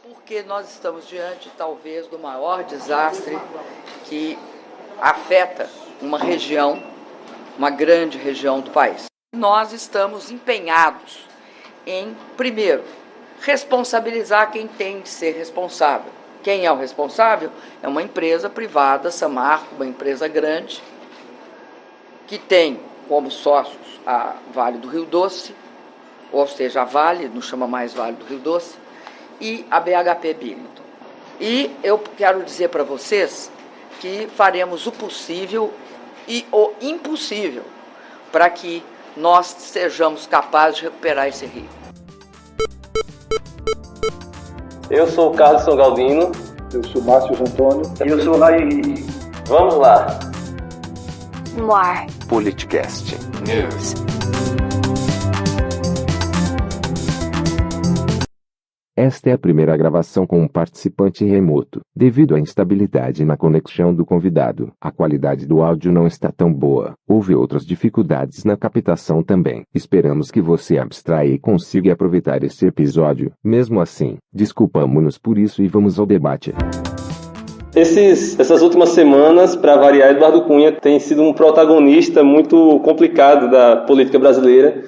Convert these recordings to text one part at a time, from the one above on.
Porque nós estamos diante, talvez, do maior desastre que afeta uma região, uma grande região do país. Nós estamos empenhados em, primeiro, responsabilizar quem tem de ser responsável. Quem é o responsável? É uma empresa privada, Samarco, uma empresa grande, que tem como sócios a Vale do Rio Doce, ou seja, a Vale, não chama mais Vale do Rio Doce, e a BHP Billiton. E eu quero dizer para vocês que faremos o possível e o impossível para que nós sejamos capazes de recuperar esse rio. Eu sou o Carlos São Galdino. Eu sou Márcio Antônio. E eu sou o Raí. Vamos lá. No ar. Politicast News. Esta é a primeira gravação com um participante remoto. Devido à instabilidade na conexão do convidado, a qualidade do áudio não está tão boa. Houve outras dificuldades na captação também. Esperamos que você abstraia e consiga aproveitar esse episódio. Mesmo assim, desculpamos-nos por isso e vamos ao debate. Essas últimas semanas, para variar, Eduardo Cunha tem sido um protagonista muito complicado da política brasileira.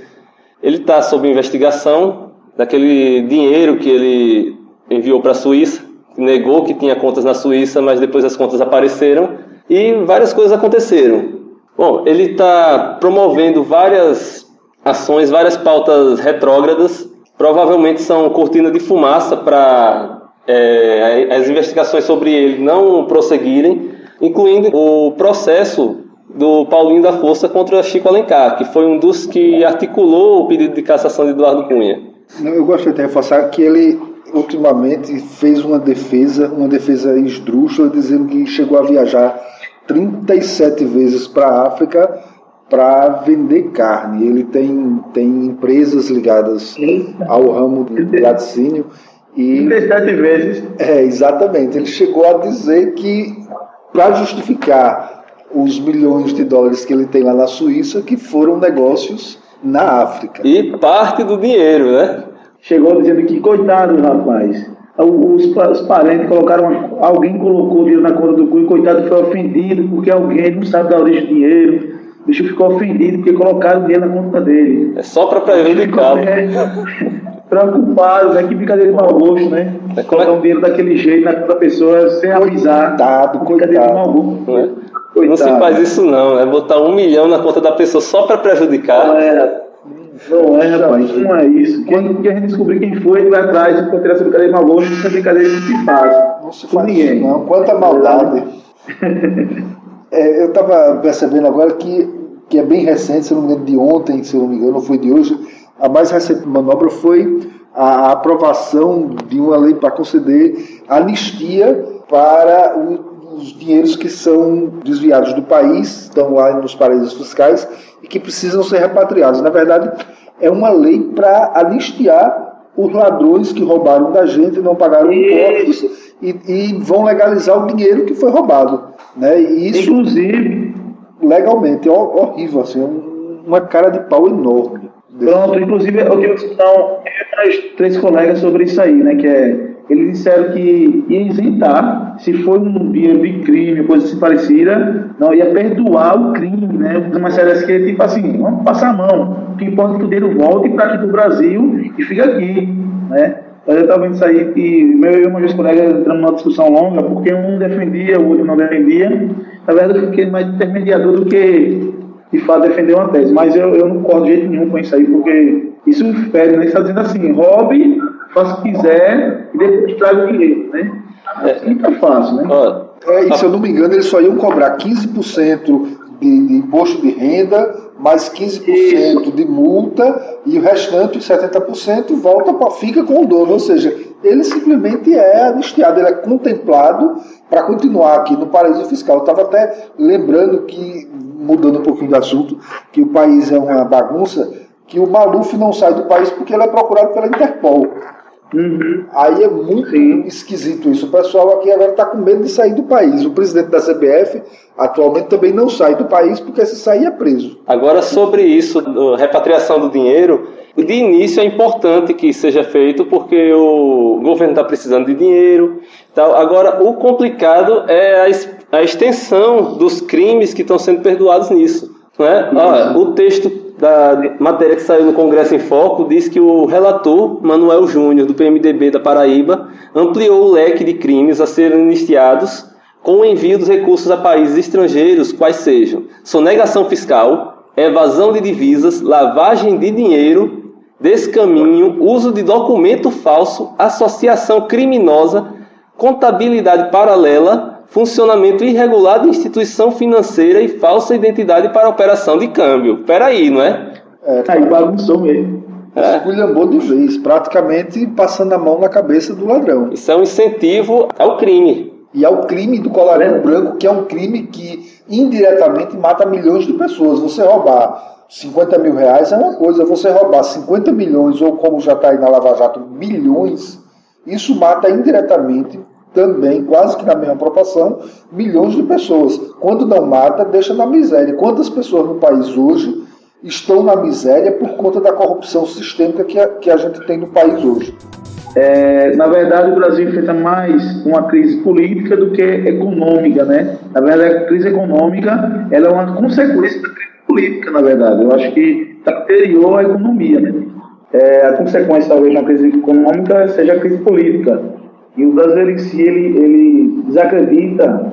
Ele está sob investigação daquele dinheiro que ele enviou para a Suíça, negou que tinha contas na Suíça, mas depois as contas apareceram e várias coisas aconteceram. Bom, ele está promovendo várias ações, várias pautas retrógradas, provavelmente são cortina de fumaça para as investigações sobre ele não prosseguirem, incluindo o processo do Paulinho da Força contra Chico Alencar, que foi um dos que articulou o pedido de cassação de Eduardo Cunha. Eu gostaria de reforçar que ele, ultimamente, fez uma defesa esdrúxula, dizendo que chegou a viajar 37 vezes para a África para vender carne. Ele tem empresas ligadas ao ramo do laticínio. 37 vezes. Exatamente. Ele chegou a dizer que, para justificar os milhões de dólares que ele tem lá na Suíça, que foram negócios na África. E parte do dinheiro, né? Chegou dizendo que, coitado, rapaz, os parentes alguém colocou o dinheiro na conta do Cunha, coitado, foi ofendido porque alguém não sabe da origem do dinheiro. O bicho ficou ofendido porque colocaram o dinheiro na conta dele. É só para prejudicá-lo. Preocupado, né? Que brincadeira de mau gosto, né? Colocar um dinheiro daquele jeito na conta da pessoa sem avisar. Brincadeira de mau gosto. Não se faz isso não, é botar 1 milhão na conta da pessoa só para prejudicar. Não é, rapaz, não é isso. Quando a gente descobrir quem foi, ele vai atrás e contra essa brincadeira de mau gosto, essa brincadeira não se faz. Não se faz ninguém. Não, quanta maldade. Eu estava percebendo agora que é bem recente, se não me engano, de ontem, se não me engano, não foi de hoje. A mais recente manobra foi a aprovação de uma lei para conceder anistia para os dinheiros que são desviados do país, estão lá nos paraísos fiscais e que precisam ser repatriados. Na verdade, é uma lei para anistiar os ladrões que roubaram da gente, não pagaram impostos e vão legalizar o dinheiro que foi roubado. Né? E isso, inclusive, legalmente, é horrível, assim, uma cara de pau enorme. Pronto, inclusive eu tive uma discussão com 3 colegas sobre isso aí, né, eles disseram que ia isentar, se for um dinheiro de crime, coisa assim parecida, não, ia perdoar o crime, né, uma série que tipo assim, vamos passar a mão, o que importa é que o dinheiro volte para aqui do Brasil e fica aqui, né. Eu estava vendo isso aí e eu e uma vez colega entramos numa discussão longa, porque um defendia, o outro não defendia, na verdade eu fiquei mais intermediador do que de fato defender uma tese, mas eu não concordo de jeito nenhum com isso aí, porque isso fere, né? Você está dizendo assim, roube, faça o que quiser e depois traga o dinheiro, né? Assim tá fácil, né? E se eu não me engano, eles só iam cobrar 15% de imposto de renda, mais 15% de multa, e o restante, 70%, fica com o dono, ou seja, ele simplesmente é anistiado, ele é contemplado para continuar aqui no paraíso fiscal. Eu estava até lembrando que, mudando um pouquinho de assunto, que o país é uma bagunça, que o Maluf não sai do país porque ele é procurado pela Interpol. Aí é muito esquisito isso. O pessoal aqui agora está com medo de sair do país. O presidente da CBF atualmente também não sai do país, porque se sair é preso. Agora, sobre isso, repatriação do dinheiro, de início é importante que seja feito, porque o governo está precisando de dinheiro. Tal. Agora, o complicado é a extensão dos crimes que estão sendo perdoados nisso. Né? O texto da matéria que saiu no Congresso em Foco diz que o relator, Manuel Júnior, do PMDB da Paraíba, ampliou o leque de crimes a serem anistiados com o envio dos recursos a países estrangeiros, quais sejam sonegação fiscal, evasão de divisas, lavagem de dinheiro, descaminho, uso de documento falso, associação criminosa, contabilidade paralela, funcionamento irregular de instituição financeira e falsa identidade para operação de câmbio. Peraí, não é? Aí bagunçou mesmo. Esculhambou de vez, praticamente passando a mão na cabeça do ladrão. Isso é um incentivo ao crime. E ao crime do colarinho branco, que é um crime que indiretamente mata milhões de pessoas. Você roubar 50 mil reais é uma coisa, você roubar 50 milhões, ou como já está aí na Lava Jato, bilhões, isso mata indiretamente também, quase que na mesma proporção, milhões de pessoas. Quando não mata, deixa na miséria. Quantas pessoas no país hoje estão na miséria por conta da corrupção sistêmica que a gente tem no país hoje? Na verdade, o Brasil enfrenta mais uma crise política do que econômica, né? Na verdade, a crise econômica ela é uma consequência da crise política, na verdade. Eu acho que está anterior à economia, né? A consequência, talvez, de uma crise econômica seja a crise política. E o brasileiro em si, ele desacredita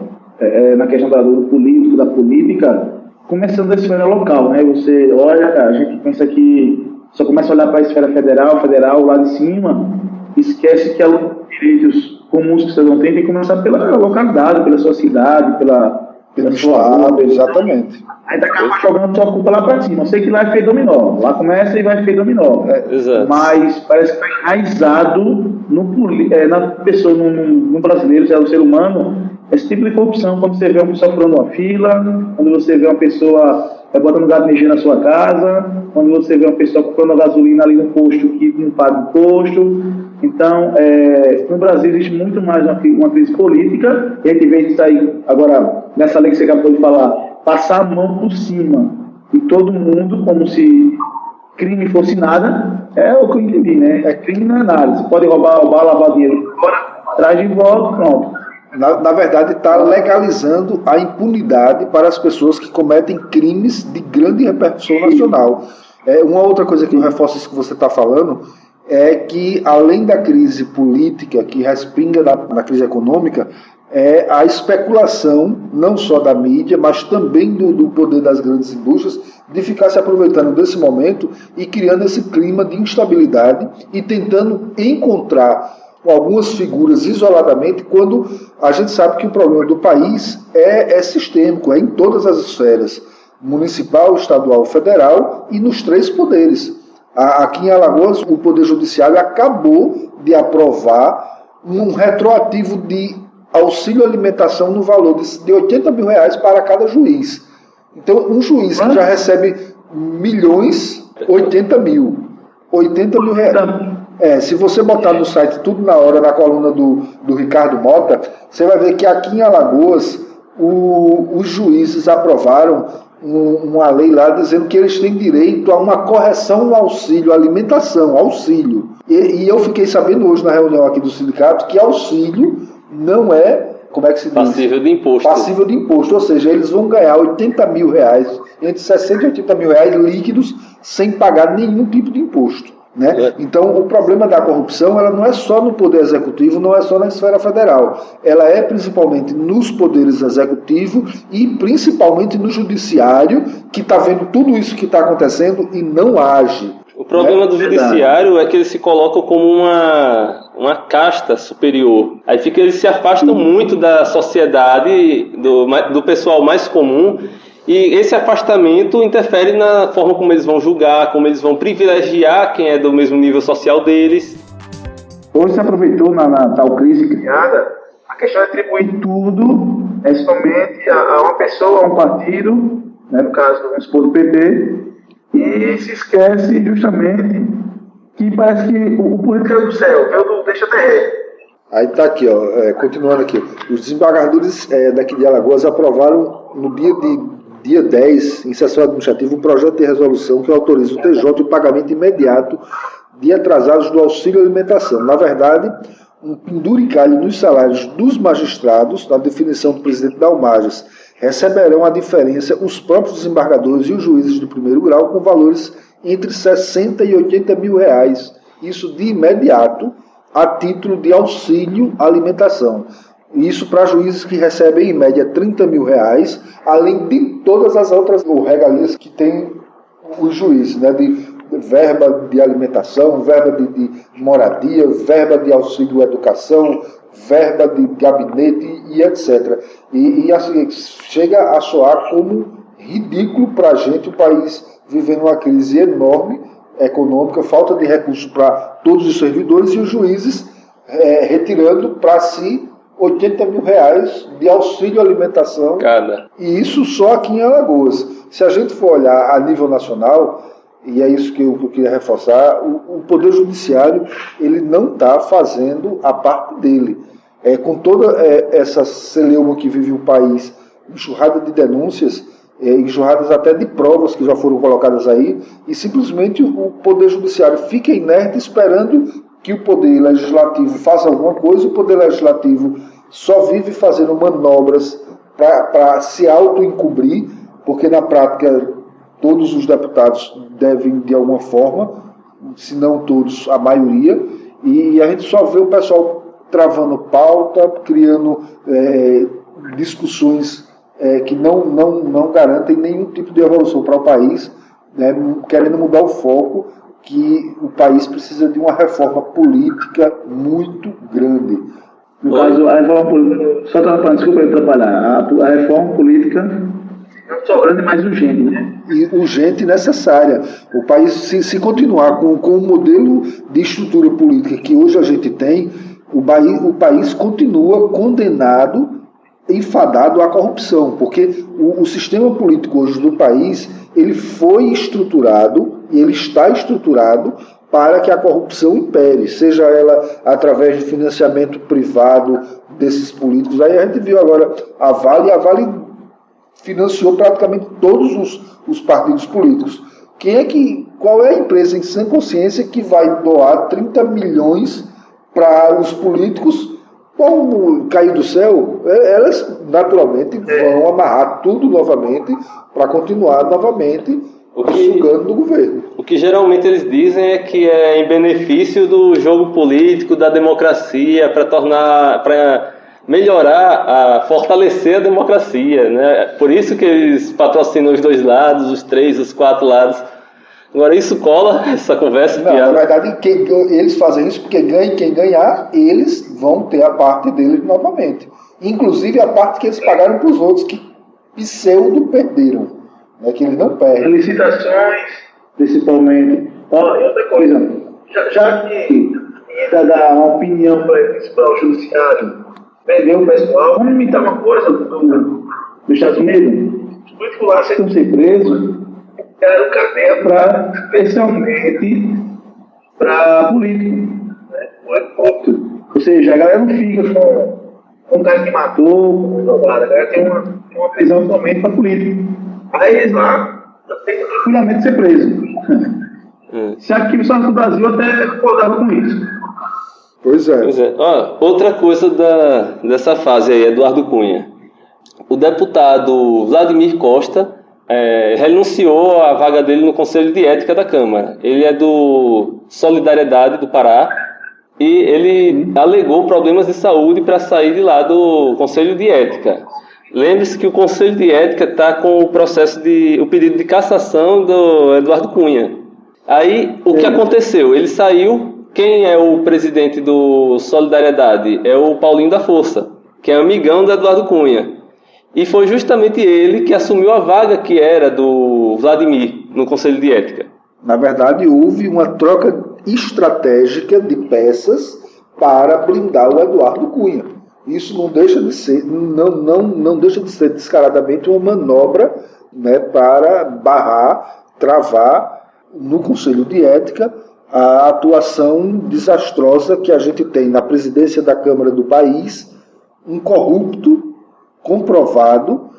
na questão do político, da política, começando da esfera local, né? Você olha, a gente pensa que só começa a olhar para a esfera federal, lá de cima, esquece que os direitos comuns que você não tem que começar pela localidade, pela sua cidade, pela sua rua. Exatamente. Aí acaba jogando sua culpa lá para cima. Eu sei que lá é feio dominó. Lá começa e vai feio dominó. Exato. Mas parece que está enraizado na pessoa, no brasileiro, no ser humano, esse tipo de corrupção. Quando você vê uma pessoa furando uma fila, quando você vê uma pessoa botando gás de energia na sua casa, quando você vê uma pessoa comprando gasolina ali no posto que não paga imposto. Então, no Brasil existe muito mais uma crise política, e a gente vê isso aí, agora, nessa lei que você acabou de falar, passar a mão por cima de todo mundo, como se crime fosse nada, é o que eu entendi, né? Crime não é nada. Você pode roubar, lavar dinheiro fora, traz de volta, pronto. Na verdade, está legalizando a impunidade para as pessoas que cometem crimes de grande repercussão nacional. Uma outra coisa que eu reforço isso que você está falando é que, além da crise política que respinga na crise econômica, é a especulação, não só da mídia, mas também do poder das grandes indústrias, de ficar se aproveitando desse momento e criando esse clima de instabilidade e tentando encontrar algumas figuras isoladamente, quando a gente sabe que o problema do país é sistêmico, é em todas as esferas, municipal, estadual, federal e nos três poderes. Aqui em Alagoas, o Poder Judiciário acabou de aprovar um retroativo de auxílio alimentação no valor de 80 mil reais para cada juiz. Então, um juiz que já recebe milhões, 80 mil. 80 mil reais. Se você botar no site tudo na hora, na coluna do Ricardo Mota, você vai ver que aqui em Alagoas os juízes aprovaram uma lei lá dizendo que eles têm direito a uma correção no auxílio, alimentação, auxílio. E eu fiquei sabendo hoje na reunião aqui do sindicato que auxílio não é, como é que se diz? Passível de imposto. Passível de imposto, ou seja, eles vão ganhar 80 mil reais, entre 60 e 80 mil reais líquidos, sem pagar nenhum tipo de imposto. Né? Então, o problema da corrupção ela não é só no poder executivo, não é só na esfera federal. Ela é principalmente nos poderes executivo e principalmente no judiciário, que está vendo tudo isso que está acontecendo e não age. O problema do judiciário é que eles se colocam como uma casta superior. Aí eles se afastam muito da sociedade, do pessoal mais comum. E esse afastamento interfere na forma como eles vão julgar, como eles vão privilegiar quem é do mesmo nível social deles. Hoje se aproveitou na tal crise criada a questão de atribuir tudo somente a uma pessoa, a um partido, né, no caso, vamos supor, do PT, e se esquece justamente que parece que o político é do céu, que é o do deixa terrestre. Aí está aqui, continuando aqui. Os desembargadores daqui de Alagoas aprovaram no dia 10, em sessão administrativa, um projeto de resolução que autoriza o TJ o pagamento imediato de atrasados do auxílio alimentação. Na verdade, um penduricalho nos salários dos magistrados, na definição do presidente da Almages, receberão a diferença os próprios desembargadores e os juízes de primeiro grau com valores entre 60 e 80 mil reais. Isso de imediato, a título de auxílio alimentação. Isso para juízes que recebem em média 30 mil reais, além de todas as outras regalias que tem os juízes, né, de verba de alimentação, verba de moradia, verba de auxílio educação, verba de gabinete e etc. E assim, chega a soar como ridículo para a gente, o país vivendo uma crise enorme econômica, falta de recursos para todos os servidores e os juízes retirando para si 80 mil reais de auxílio alimentação. Cada. E isso só aqui em Alagoas. Se a gente for olhar a nível nacional, e é isso que eu queria reforçar, o Poder Judiciário ele não está fazendo a parte dele. Com toda essa celeuma que vive o país, enxurrada de denúncias, enxurradas até de provas que já foram colocadas aí, e simplesmente o Poder Judiciário fica inerte esperando que o Poder Legislativo faça alguma coisa. O Poder Legislativo só vive fazendo manobras para se auto-encobrir, porque na prática todos os deputados devem de alguma forma, se não todos, a maioria, e a gente só vê o pessoal travando pauta, criando discussões que não garantem nenhum tipo de evolução para o país, né, querendo mudar o foco, que o país precisa de uma reforma política muito grande. No caso, a reforma política, só estava falando, desculpa eu atrapalhar, a reforma política não só grande, mas urgente, né? E urgente e necessária. O país, se continuar com o modelo de estrutura política que hoje a gente tem, o país continua condenado, enfadado à corrupção, porque o sistema político hoje do país, ele foi estruturado e ele está estruturado para que a corrupção impere, seja ela através de financiamento privado desses políticos. Aí a gente viu agora a Vale financiou praticamente todos os partidos políticos. Qual é a empresa em sã consciência que vai doar 30 milhões para os políticos? Como caiu do céu, elas naturalmente vão amarrar tudo novamente para continuar novamente sugando do governo. O que geralmente eles dizem é que é em benefício do jogo político, da democracia, para melhorar, fortalecer a democracia, né? Por isso que eles patrocinam os dois lados, os três, os quatro lados. Agora isso cola, essa conversa. Não, na verdade, eles fazem isso porque quem ganhar, eles vão ter a parte deles novamente. Inclusive a parte que eles pagaram para os outros, que pseudo perderam, né, que eles não perdem. Licitações, principalmente. E outra coisa, já que ia dar uma opinião para o judiciário, perdeu o pessoal, vamos imitar uma coisa dos Estados Unidos. Os políticos lá aceitam ser presos, deram cadeia especialmente para político. Né? Ou seja, a galera não fica com um cara que matou, a galera tem uma prisão somente para político. Aí eles lá aceitam tranquilamente ser preso. Se aqui no Brasil até concordava com isso. Pois é. Outra coisa dessa fase aí, Eduardo Cunha. O deputado Vladimir Costa renunciou à vaga dele no Conselho de Ética da Câmara. Ele é do Solidariedade do Pará e ele alegou problemas de saúde para sair de lá do Conselho de Ética. Lembre-se que o Conselho de Ética está com o pedido de cassação do Eduardo Cunha. Aí, o que aconteceu? Ele saiu. Quem é o presidente do Solidariedade? É o Paulinho da Força, que é amigão do Eduardo Cunha. E foi justamente ele que assumiu a vaga que era do Vladimir no Conselho de Ética. Na verdade, houve uma troca estratégica de peças para blindar o Eduardo Cunha. Isso não deixa de ser, não deixa de ser descaradamente uma manobra, né, para barrar, travar no Conselho de Ética a atuação desastrosa que a gente tem na presidência da Câmara do país, um corrupto comprovado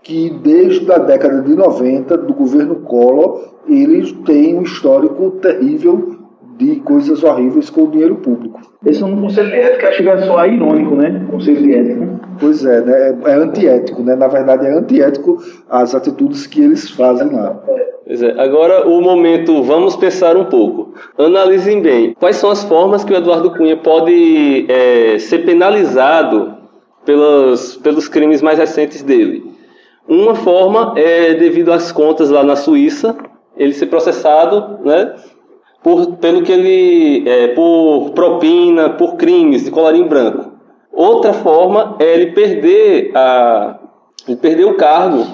que desde a década de 90, do governo Collor, eles têm um histórico terrível de coisas horríveis com o dinheiro público. Esse é um conselho de ética, chega a soar irônico, né? Conselho de ética. Pois é, né? É antiético, né? Na verdade é antiético as atitudes que eles fazem lá. Pois é. Agora o momento, vamos pensar um pouco. Analisem bem, quais são as formas que o Eduardo Cunha pode ser penalizado pelos crimes mais recentes dele. Uma forma é devido às contas lá na Suíça, ele ser processado, né, pelo que ele por propina, por crimes de colarinho branco. Outra forma é ele perder o cargo,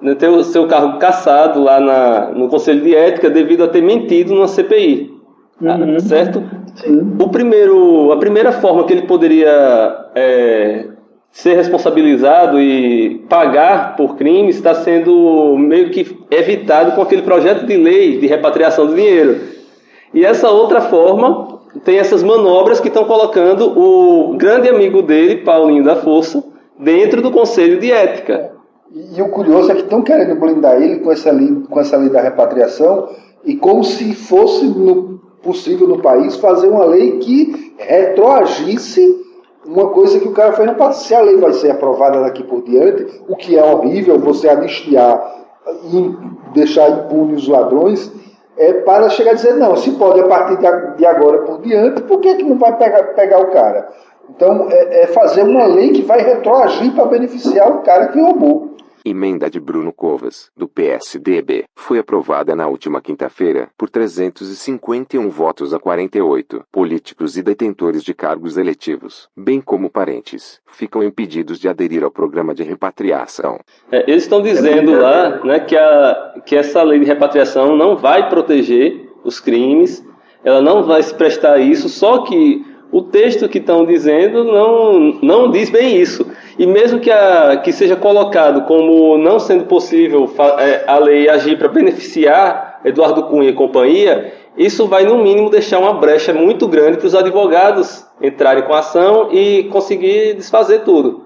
né, ter o seu cargo cassado lá no Conselho de Ética devido a ter mentido numa CPI. Certo? Sim. A primeira forma que ele poderia ser responsabilizado e pagar por crimes está sendo meio que evitado com aquele projeto de lei de repatriação do dinheiro. E essa outra forma tem essas manobras que estão colocando o grande amigo dele, Paulinho da Força, dentro do Conselho de Ética. E o curioso é que estão querendo blindar ele com essa lei da repatriação e como se fosse possível no país fazer uma lei que retroagisse uma coisa que o cara fez no passado. Se a lei vai ser aprovada daqui por diante, o que é horrível, você anistiar e deixar impunes os ladrões, para chegar a dizer, não, se pode a partir de agora por diante, por que não vai pegar o cara? Então, é fazer uma lei que vai retroagir para beneficiar o cara que roubou. Emenda de Bruno Covas, do PSDB, foi aprovada na última quinta-feira, por 351 votos a 48. Políticos e detentores de cargos eletivos, bem como parentes, ficam impedidos de aderir ao programa de repatriação. Eles estão dizendo lá, né, que essa lei de repatriação não vai proteger os crimes, ela não vai se prestar a isso, só que o texto que estão dizendo não diz bem isso. E mesmo que seja colocado como não sendo possível a lei agir para beneficiar Eduardo Cunha e companhia, isso vai, no mínimo, deixar uma brecha muito grande para os advogados entrarem com a ação e conseguir desfazer tudo.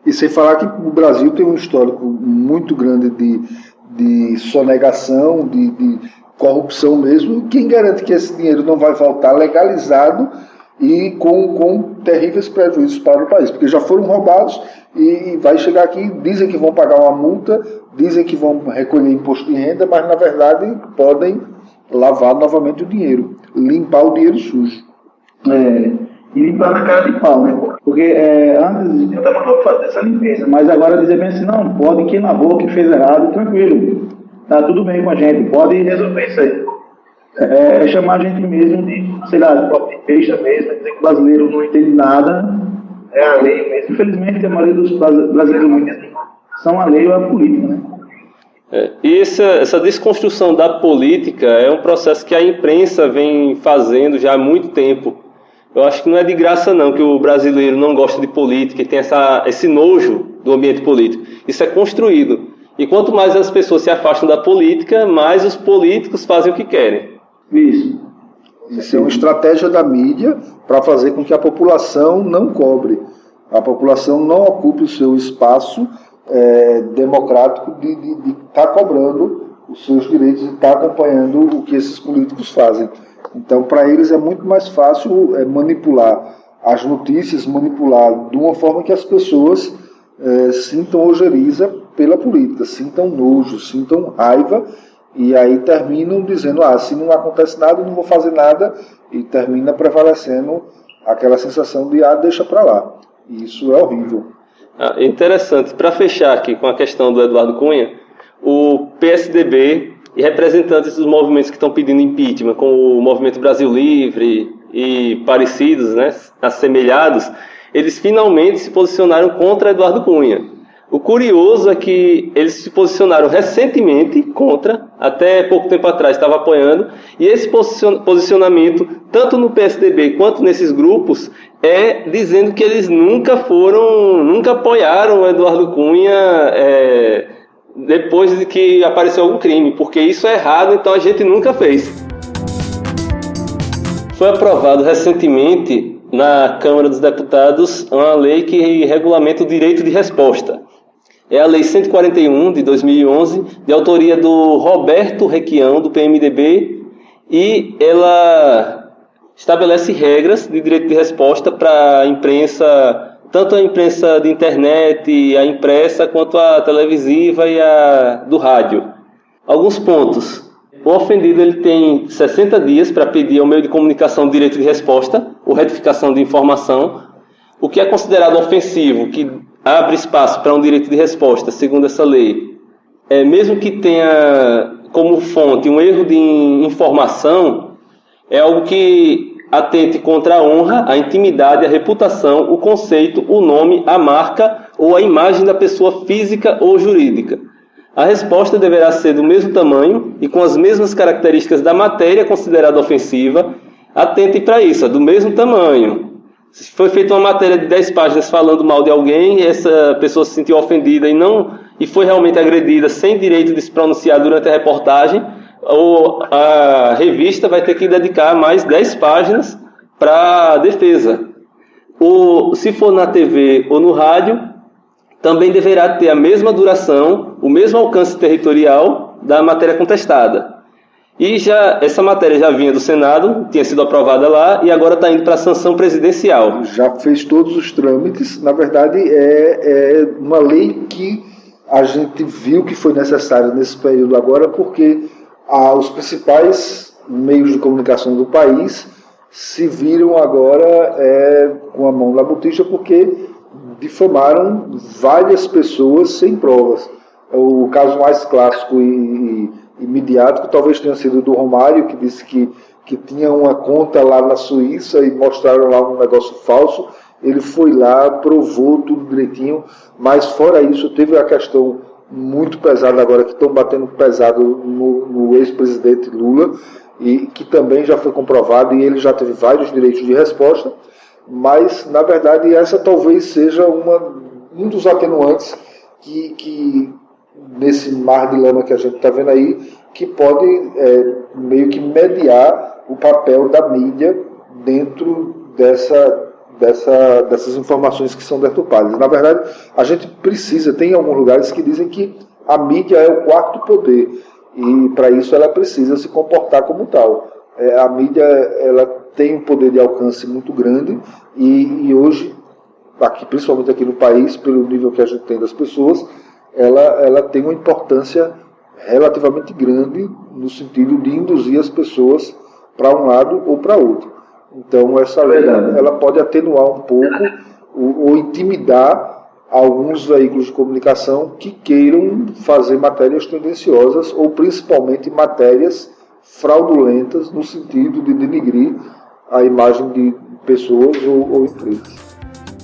E sem falar que o Brasil tem um histórico muito grande de sonegação, de corrupção mesmo. Quem garante que esse dinheiro não vai voltar legalizado e com terríveis prejuízos para o país, porque já foram roubados e vai chegar aqui, dizem que vão pagar uma multa, dizem que vão recolher imposto de renda, mas na verdade podem lavar novamente o dinheiro, limpar o dinheiro sujo. E limpar na cara de pau, né? Porque antes eu estava fazendo essa limpeza, mas agora dizer bem assim, não, pode, quem lavou, quem fez errado, tranquilo, tá tudo bem com a gente, pode resolver isso aí. Chamar a gente mesmo de, sei lá, de próprio besta mesmo, dizer que o brasileiro não entende nada, é a lei mesmo. Infelizmente, a maioria dos brasileiros são alheios à política, né? E essa desconstrução da política é um processo que a imprensa vem fazendo já há muito tempo. Eu acho que não é de graça não que o brasileiro não gosta de política e tem esse nojo do ambiente político. Isso é construído. E quanto mais as pessoas se afastam da política, mais os políticos fazem o que querem. Isso é uma estratégia da mídia para fazer com que a população não cobre. A população não ocupe o seu espaço democrático de estar cobrando os seus direitos e estar acompanhando o que esses políticos fazem. Então, para eles é muito mais fácil manipular as notícias, manipular de uma forma que as pessoas sintam ojeriza pela política, sintam nojo, sintam raiva, e aí terminam dizendo, se não acontece nada, eu não vou fazer nada, e termina prevalecendo aquela sensação de, deixa para lá. E isso é horrível. Interessante. Para fechar aqui com a questão do Eduardo Cunha, o PSDB e representantes dos movimentos que estão pedindo impeachment, como o Movimento Brasil Livre e parecidos, né, assemelhados, eles finalmente se posicionaram contra Eduardo Cunha. O curioso é que eles se posicionaram recentemente contra, até pouco tempo atrás estava apoiando, e esse posicionamento, tanto no PSDB quanto nesses grupos, é dizendo que eles nunca apoiaram o Eduardo Cunha depois de que apareceu algum crime, porque isso é errado, então a gente nunca fez. Foi aprovado recentemente na Câmara dos Deputados uma lei que regulamenta o direito de resposta. É a Lei 141, de 2011, de autoria do Roberto Requião, do PMDB, e ela estabelece regras de direito de resposta para a imprensa, tanto a imprensa de internet, a impressa, quanto a televisiva e a do rádio. Alguns pontos. O ofendido ele tem 60 dias para pedir ao meio de comunicação direito de resposta ou retificação de informação. O que é considerado ofensivo, que abre espaço para um direito de resposta, segundo essa lei, mesmo que tenha como fonte um erro de informação, é algo que atente contra a honra, a intimidade, a reputação, o conceito, o nome, a marca ou a imagem da pessoa física ou jurídica. A resposta deverá ser do mesmo tamanho e com as mesmas características da matéria considerada ofensiva. Atente para isso, do mesmo tamanho. Se foi feita uma matéria de 10 páginas falando mal de alguém, e essa pessoa se sentiu ofendida e foi realmente agredida sem direito de se pronunciar durante a reportagem, ou a revista vai ter que dedicar mais 10 páginas para a defesa. Se for na TV ou no rádio, também deverá ter a mesma duração, o mesmo alcance territorial da matéria contestada. E essa matéria já vinha do Senado, tinha sido aprovada lá e agora está indo para a sanção presidencial. Já fez todos os trâmites. Na verdade, é uma lei que a gente viu que foi necessária nesse período agora, porque os principais meios de comunicação do país se viram agora com a mão na botija, porque difamaram várias pessoas sem provas. O caso mais clássico e midiático talvez tenha sido do Romário, que disse que tinha uma conta lá na Suíça e mostraram lá um negócio falso. Ele foi lá, provou tudo direitinho, mas fora isso teve a questão muito pesada agora, que estão batendo pesado no ex-presidente Lula, e que também já foi comprovado, e ele já teve vários direitos de resposta. Mas, na verdade, essa talvez seja um dos atenuantes que nesse mar de lama que a gente está vendo aí, que pode meio que mediar o papel da mídia dentro dessas informações que são deturpadas. Na verdade, a gente tem alguns lugares que dizem que a mídia é o quarto poder, e para isso ela precisa se comportar como tal. A mídia ela tem um poder de alcance muito grande e hoje, principalmente aqui no país, pelo nível que a gente tem das pessoas, ela tem uma importância relativamente grande no sentido de induzir as pessoas para um lado ou para outro. Então essa lei ela pode atenuar um pouco ou intimidar alguns veículos de comunicação que queiram fazer matérias tendenciosas ou principalmente matérias fraudulentas no sentido de denigrir a imagem de pessoas ou empresas.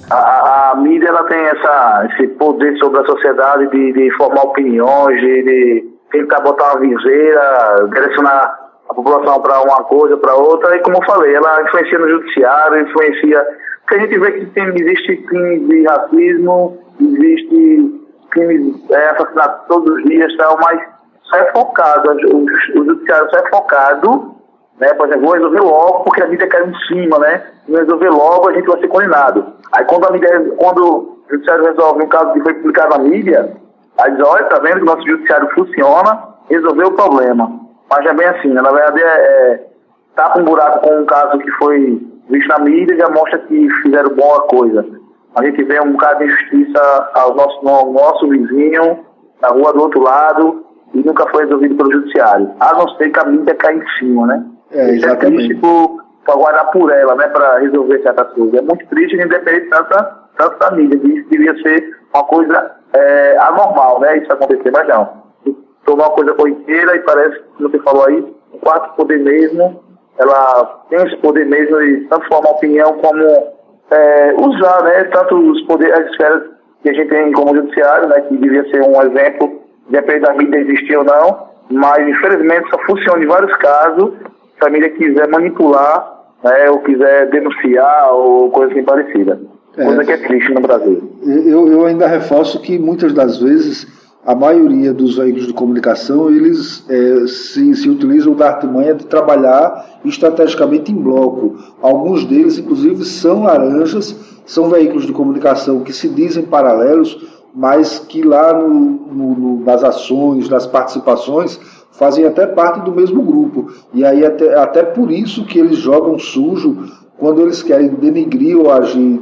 A mídia ela tem esse poder sobre a sociedade de formar opiniões, de tentar botar uma viseira, direcionar a população para uma coisa, para outra, e como eu falei, ela influencia no judiciário, influencia... Porque a gente vê que existe crime de racismo, existe crime de assassinato todos os dias, tal, mas só é focado, o judiciário só é focado, né, por exemplo, vou resolver logo porque a mídia cai em cima, né, vou resolver logo a gente vai ser condenado. Aí quando o judiciário resolve um caso que foi publicado na mídia, aí diz, olha, tá vendo que o nosso judiciário funciona, resolveu o problema. Mas é bem assim, né? Na verdade tapa um buraco com um caso que foi visto na mídia, já mostra que fizeram boa coisa. A gente vê um caso de injustiça ao nosso vizinho, na rua do outro lado, e nunca foi resolvido pelo judiciário. A não ser que a mídia cai em cima, né? Exatamente. Para guardar por ela, né? Para resolver certas coisas. É muito triste, independente tanto da mídia. Isso devia ser uma coisa anormal, né? Isso acontecer, mas não. Tornou uma coisa corriqueira e parece, como você falou aí, o quarto poder mesmo, ela tem esse poder mesmo de tanto formar opinião como usar, né? Tanto os poderes, as esferas que a gente tem como judiciário, né? Que devia ser um exemplo, independente da mídia existir ou não, mas infelizmente só funciona em vários casos se a mídia quiser manipular, né, ou quiser denunciar ou coisa assim parecida. Coisa que é triste no Brasil. Eu ainda reforço que muitas das vezes a maioria dos veículos de comunicação, eles se utilizam da artimanha de trabalhar estrategicamente em bloco. Alguns deles, inclusive, são laranjas, são veículos de comunicação que se dizem paralelos, mas que lá nas ações, nas participações, fazem até parte do mesmo grupo. E aí até por isso que eles jogam sujo quando eles querem denigrir ou agir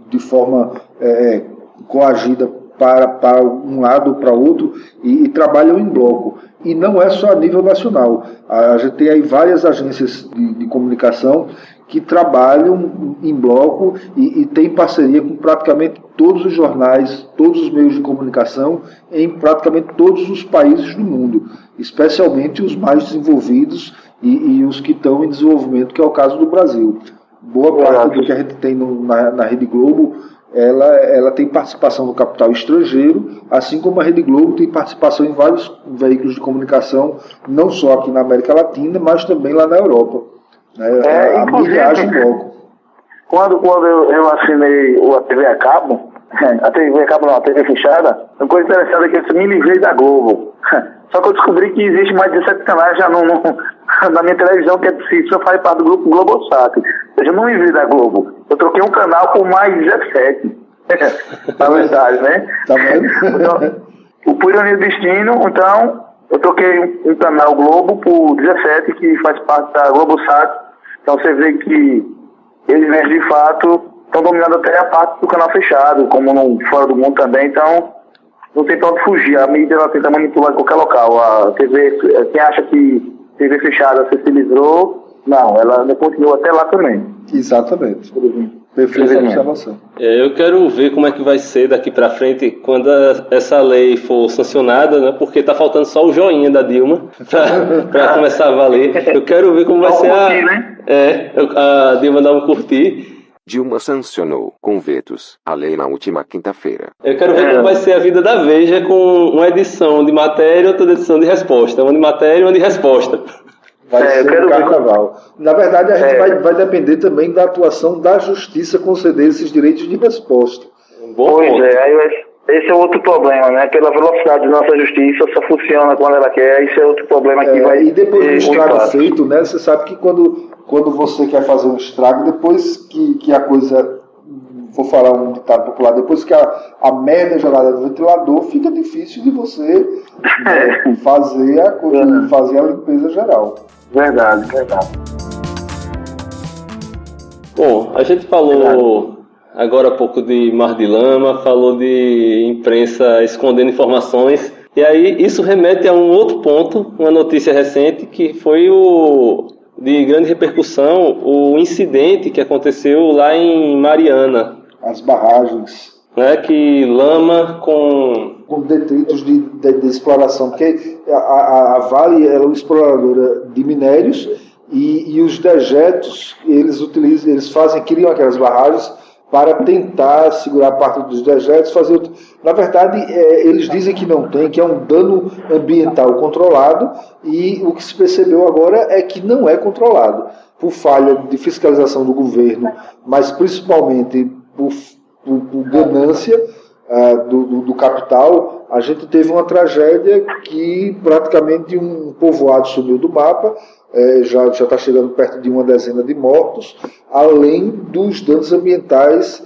de forma coagida para um lado ou para outro e trabalham em bloco. E não é só a nível nacional. A gente tem aí várias agências de comunicação que trabalham em bloco e tem parceria com praticamente todos os jornais, todos os meios de comunicação em praticamente todos os países do mundo, especialmente os mais desenvolvidos e os que estão em desenvolvimento, que é o caso do Brasil. Boa parte do que a gente tem na Rede Globo, ela tem participação no capital estrangeiro, assim como a Rede Globo tem participação em vários veículos de comunicação, não só aqui na América Latina, mas também lá na Europa. A mídia age em bloco. Quando eu assinei a TV a cabo, a TV fechada, uma coisa interessante é que eu me livrei da Globo. Só que eu descobri que existe mais de 17 canais já na minha televisão, que é possível, eu faço parte do grupo Globosat. Ou seja, eu não me livrei da Globo. Eu troquei um canal por mais 17. Na verdade, né? Tá vendo? Então, por ironia do destino, então, eu troquei um canal Globo por 17, que faz parte da Globosat. Então você vê que eles, de fato, estão dominando até a parte do canal fechado, como fora do mundo também. Então, não tem pra onde fugir. A mídia ela tenta manipular em qualquer local. A TV, quem acha que TV fechada se livrou, não, ela continua até lá também. Exatamente. Perfeita observação. Eu quero ver como é que vai ser daqui para frente quando essa lei for sancionada, né? Porque tá faltando só o joinha da Dilma para começar a valer. Eu quero ver como vai ser a Dilma dar um curtir. Dilma sancionou, com vetos, a lei na última quinta-feira. Eu quero ver como vai ser a vida da Veja com uma edição de matéria e outra edição de resposta. Uma de matéria e uma de resposta. Vai ser um carnaval. Na verdade, a gente vai depender também da atuação da justiça conceder esses direitos de resposta. Esse é outro problema, né? Pela velocidade da nossa justiça, só funciona quando ela quer. Isso é outro problema que vai... E depois do estrago feito, né? Você sabe que quando você quer fazer um estrago, depois que a coisa... Vou falar um ditado popular, depois que a merda é jogada no ventilador, fica difícil de você fazer a limpeza geral. Verdade. Bom, a gente falou agora há pouco de Mar de Lama, falou de imprensa escondendo informações, e aí isso remete a um outro ponto, uma notícia recente, que foi de grande repercussão, o incidente que aconteceu lá em Mariana. As barragens. Que lama com detritos de exploração, porque a Vale é uma exploradora de minérios e os dejetos eles criam aquelas barragens para tentar segurar parte dos dejetos, fazer outro. Na verdade, eles dizem que não tem, que é um dano ambiental controlado, e o que se percebeu agora é que não é controlado, por falha de fiscalização do governo, mas principalmente por ganância do capital. A gente teve uma tragédia que praticamente um povoado sumiu do mapa, já está chegando perto de uma dezena de mortos, além dos danos ambientais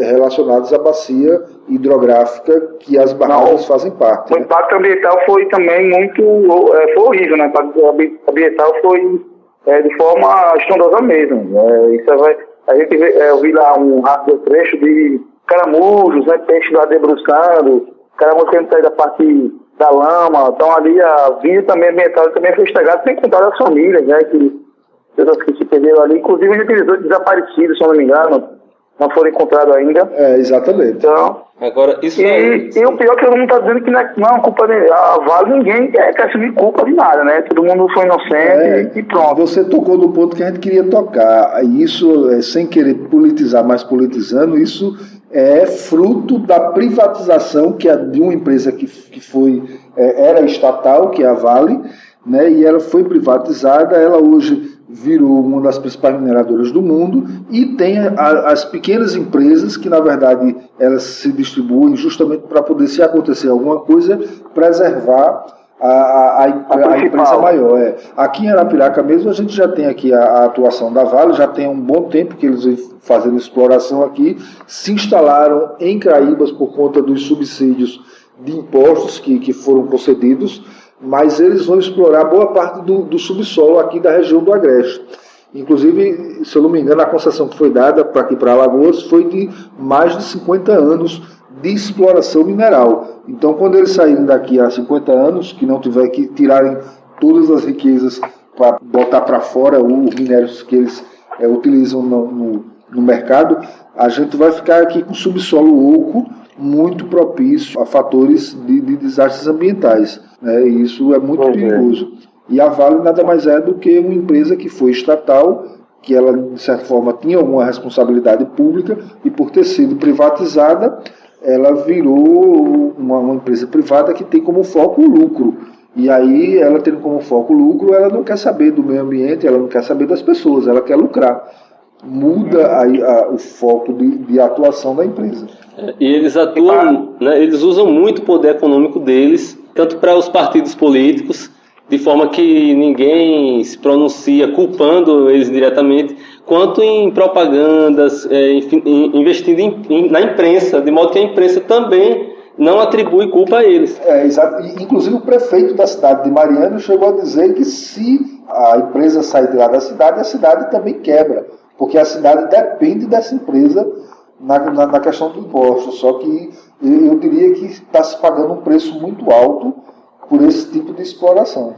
relacionados à bacia hidrográfica que as barragens fazem parte. O impacto ambiental foi também foi horrível, né? O impacto ambiental foi de forma estrondosa mesmo. A gente eu vi lá um rápido trecho de caramujos, né, peixe lá debruçando, caramujos querendo sair da parte da lama. Então ali a vida também ambiental também foi estragada, sem contar as famílias, né, que se perderam ali. Inclusive a gente teve 2 desaparecidos, se eu não me engano, não foram encontrados ainda. Exatamente. Então, agora, isso e o pior é que todo mundo está dizendo que não é culpa dele. A Vale, ninguém quer assumir culpa de nada, né? Todo mundo foi inocente e pronto. Você tocou no ponto que a gente queria tocar. Isso, sem querer politizar, mas politizando, isso é fruto da privatização de uma empresa que era estatal, que é a Vale, né? E ela foi privatizada. Ela hoje virou uma das principais mineradoras do mundo, e tem as pequenas empresas que, na verdade, elas se distribuem justamente para poder, se acontecer alguma coisa, preservar a empresa maior. Aqui em Arapiraca mesmo, a gente já tem aqui a atuação da Vale, já tem um bom tempo que eles vêm fazendo exploração aqui, se instalaram em Craíbas por conta dos subsídios de impostos que foram concedidos, mas eles vão explorar boa parte do subsolo aqui da região do Agreste. Inclusive, se eu não me engano, a concessão que foi dada para aqui, para Alagoas, foi de mais de 50 anos de exploração mineral. Então, quando eles saírem daqui a 50 anos, que não tiver que tirarem todas as riquezas para botar para fora os minérios que eles utilizam no mercado, a gente vai ficar aqui com subsolo oco, muito propício a fatores de desastres ambientais, né? E isso é muito perigoso. E a Vale nada mais é do que uma empresa que foi estatal, que ela, de certa forma, tinha alguma responsabilidade pública, e por ter sido privatizada, ela virou uma empresa privada que tem como foco o lucro. E aí, ela tendo como foco o lucro, ela não quer saber do meio ambiente, ela não quer saber das pessoas, ela quer lucrar. Muda o foco de atuação da empresa. E eles atuam, né, eles usam muito o poder econômico deles, tanto para os partidos políticos, de forma que ninguém se pronuncia culpando eles diretamente, quanto em propagandas, investindo na imprensa, de modo que a imprensa também não atribui culpa a eles. Exato. Inclusive o prefeito da cidade de Mariana chegou a dizer que se a empresa sair de lá da cidade, a cidade também quebra, porque a cidade depende dessa empresa na questão do imposto. Só que eu diria que está se pagando um preço muito alto por esse tipo de exploração.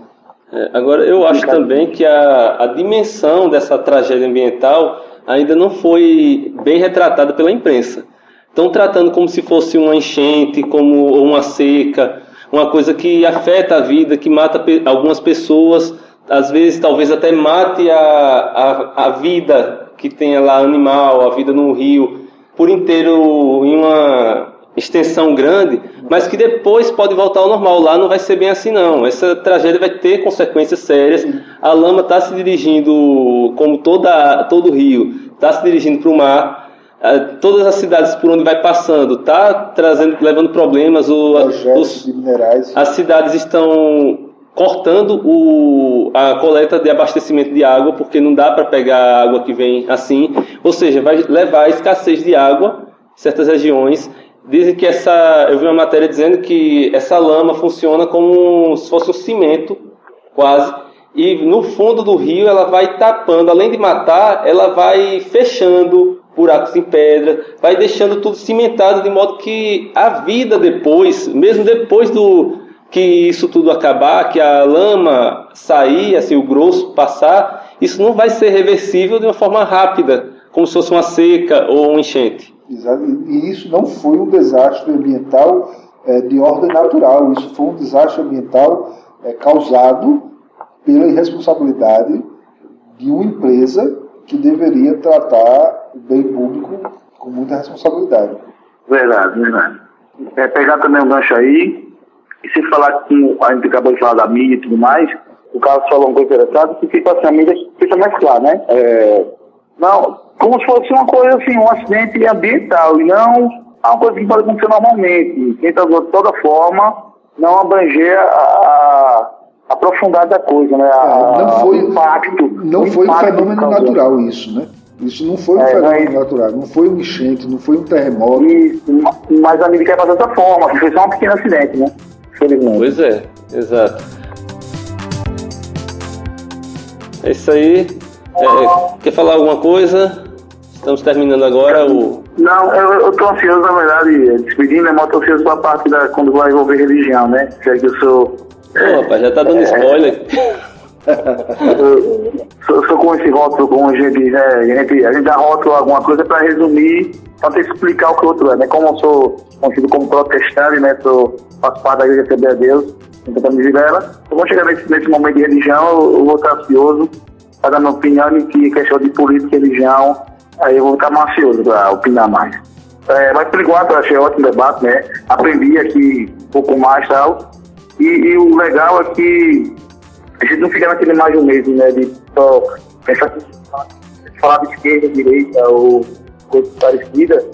Agora, eu acho também que a dimensão dessa tragédia ambiental ainda não foi bem retratada pela imprensa. Estão tratando como se fosse uma enchente, como uma seca, uma coisa que afeta a vida, que mata algumas pessoas, às vezes talvez até mate a vida que tenha lá animal, a vida no rio, por inteiro em uma extensão grande, mas que depois pode voltar ao normal. Lá não vai ser bem assim, não. Essa tragédia vai ter consequências sérias. A lama está se dirigindo, como todo o rio, está se dirigindo para o mar. Todas as cidades por onde vai passando está levando problemas. De minerais. As cidades estão cortando a coleta de abastecimento de água, porque não dá para pegar a água que vem assim. Ou seja, vai levar a escassez de água em certas regiões. Dizem que eu vi uma matéria dizendo que essa lama funciona como se fosse um cimento, quase, e no fundo do rio ela vai tapando, além de matar, ela vai fechando buracos em pedra, vai deixando tudo cimentado, de modo que a vida depois, mesmo depois que isso tudo acabar, que a lama sair, assim, o grosso passar, isso não vai ser reversível de uma forma rápida, como se fosse uma seca ou uma enchente. Exato. E isso não foi um desastre ambiental de ordem natural, isso foi um desastre ambiental causado pela irresponsabilidade de uma empresa que deveria tratar o bem público com muita responsabilidade. Verdade. Pegar também um gancho aí, e se falar, como a gente acabou de falar da mídia e tudo mais, o Carlos falou uma coisa interessante, que fica assim, a mídia fica mais clara, né? Não, como se fosse uma coisa assim, um acidente ambiental, e não uma coisa que pode acontecer normalmente. Tenta de toda forma não abranger a profundidade da coisa, né? O impacto. Não foi um fenômeno natural isso, né? Isso não foi um fenômeno natural, não foi um enchente, não foi um terremoto. Mas a mídia quer fazer dessa forma, que foi só um pequeno acidente, né? Felizmente. Pois é, exato. É isso aí. Quer falar alguma coisa? Estamos terminando agora o... Não, eu estou ansioso, na verdade, despedindo, mas eu estou ansioso para a parte quando vai envolver religião, né? Já que eu sou... rapaz, já tá dando spoiler. Eu sou com esse rótulo, como a gente dá rótulo a alguma coisa para resumir, para te explicar o que o outro é, né? Como eu sou conhecido como protestante, né? Faço parte da Igreja Assembleia de Deus, tentando me viver ela. Quando chegar nesse momento de religião, eu vou estar ansioso para dar minha opinião, e que questão de política e religião, aí eu vou ficar mais ansioso para opinar mais. Mas por enquanto eu achei ótimo debate, né? Aprendi aqui um pouco mais e tal. E o legal é que a gente não fica naquele imagem mesmo, né? De só pensar se falar de esquerda, direita ou coisa parecida,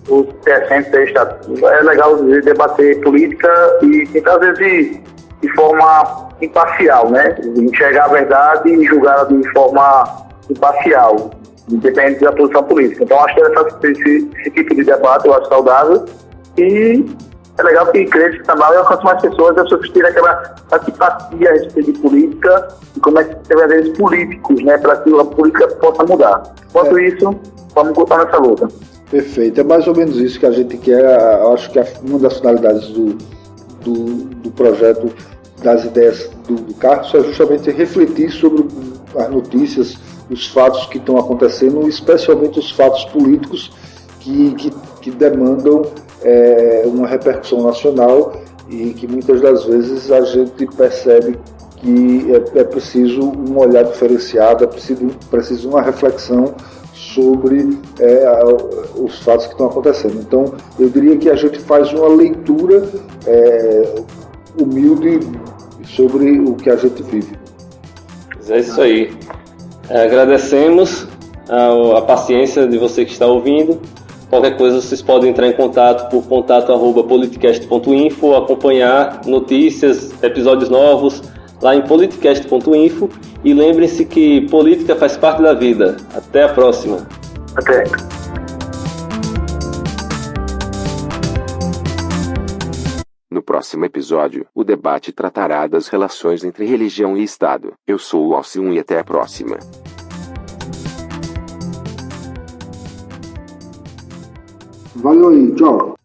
o decente é legal debater política e tentar, às vezes, de forma imparcial, né? Enxergar a verdade e julgar de forma imparcial, independente da posição política. Então, acho que esse tipo de debate eu acho saudável e é legal que cresça também e alcance mais pessoas, as pessoas terem aquela antipatia a respeito de política e comece a ter verdadeiros políticos, né? Para que a política possa mudar. Enquanto isso, vamos continuar nessa luta. Perfeito, é mais ou menos isso que a gente quer. Eu acho que uma das finalidades do projeto das ideias do Carlos é justamente refletir sobre as notícias, os fatos que estão acontecendo, especialmente os fatos políticos que demandam uma repercussão nacional e que muitas das vezes a gente percebe que é preciso um olhar diferenciado, é preciso uma reflexão sobre os fatos que estão acontecendo. Então, eu diria que a gente faz uma leitura humilde sobre o que a gente vive. É isso aí. Agradecemos a paciência de você que está ouvindo. Qualquer coisa, vocês podem entrar em contato por contato@politicast.info, acompanhar notícias, episódios novos lá em politicast.info. E lembrem-se que política faz parte da vida. Até a próxima. Até. No próximo episódio, o debate tratará das relações entre religião e Estado. Eu sou o Alcium e até a próxima. Valeu aí, tchau.